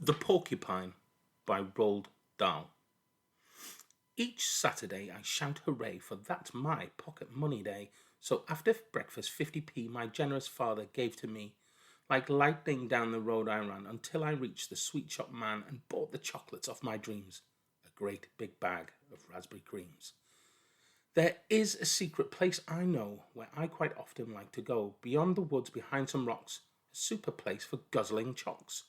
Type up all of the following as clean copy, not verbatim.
The Porcupine by Roald Dahl. Each Saturday I shout hooray, for that's my pocket money day. So after breakfast 50p my generous father gave to me. Like lightning down the road I ran until I reached the sweet shop man and bought the chocolates of my dreams. A great big bag of raspberry creams. There is a secret place I know where I quite often like to go, beyond the woods behind some rocks, a super place for guzzling chocks.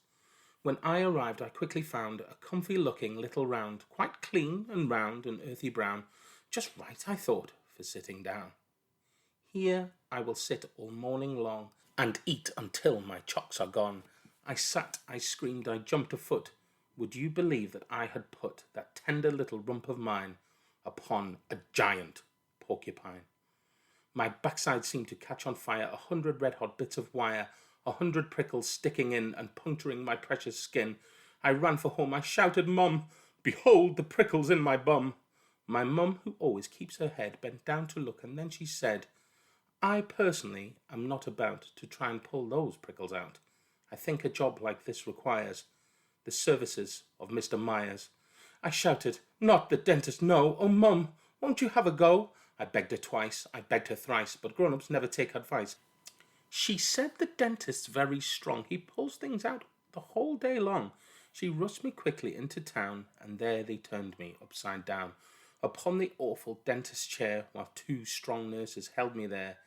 When I arrived, I quickly found a comfy-looking little round, quite clean and round and earthy brown, just right, I thought, for sitting down. Here I will sit all morning long and eat until my chocks are gone. I sat, I screamed, I jumped a foot. Would you believe that I had put that tender little rump of mine upon a giant porcupine? My backside seemed to catch on fire, 100 red-hot bits of wire, 100 prickles sticking in and puncturing my precious skin. I ran for home, I shouted, "Mum, behold the prickles in my bum." My mum, who always keeps her head, bent down to look, and then she said, "I personally am not about to try and pull those prickles out. I think a job like this requires the services of Mr. Myers." I shouted, "Not the dentist, no. Oh, Mum, won't you have a go?" I begged her twice, I begged her thrice, but grown-ups never take advice. She said the dentist's very strong. He pulls things out the whole day long. She rushed me quickly into town, and there they turned me upside down upon the awful dentist's chair, while two strong nurses held me there.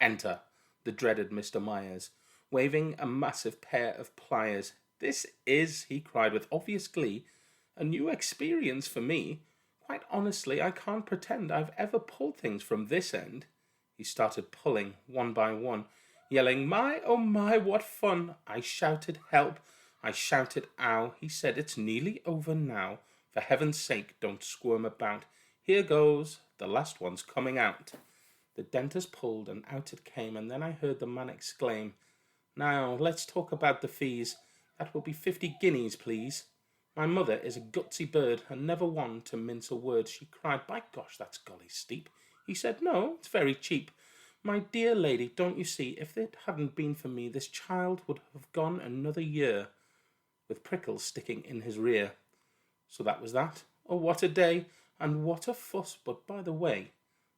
Enter the dreaded Mr. Myers, waving a massive pair of pliers. "This is," he cried with obvious glee, "a new experience for me. Quite honestly, I can't pretend I've ever pulled things from this end." He started pulling one by one, yelling, "My, oh my, what fun!" I shouted, "Help!" I shouted, "Ow!" He said, "It's nearly over now. For heaven's sake, don't squirm about. Here goes, the last one's coming out." The dentist pulled, and out it came, and then I heard the man exclaim, "Now, let's talk about the fees. That will be 50 guineas, please." My mother is a gutsy bird, and never one to mince a word. She cried, "By gosh, that's golly steep." He said, "No, it's very cheap. My dear lady, don't you see, if it hadn't been for me, this child would have gone another year with prickles sticking in his rear." So that was that. Oh, what a day, and what a fuss. But by the way,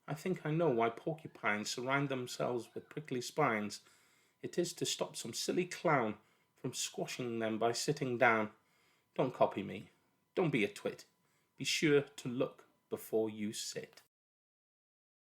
I think I know why porcupines surround themselves with prickly spines. It is to stop some silly clown from squashing them by sitting down. Don't copy me. Don't be a twit. Be sure to look before you sit.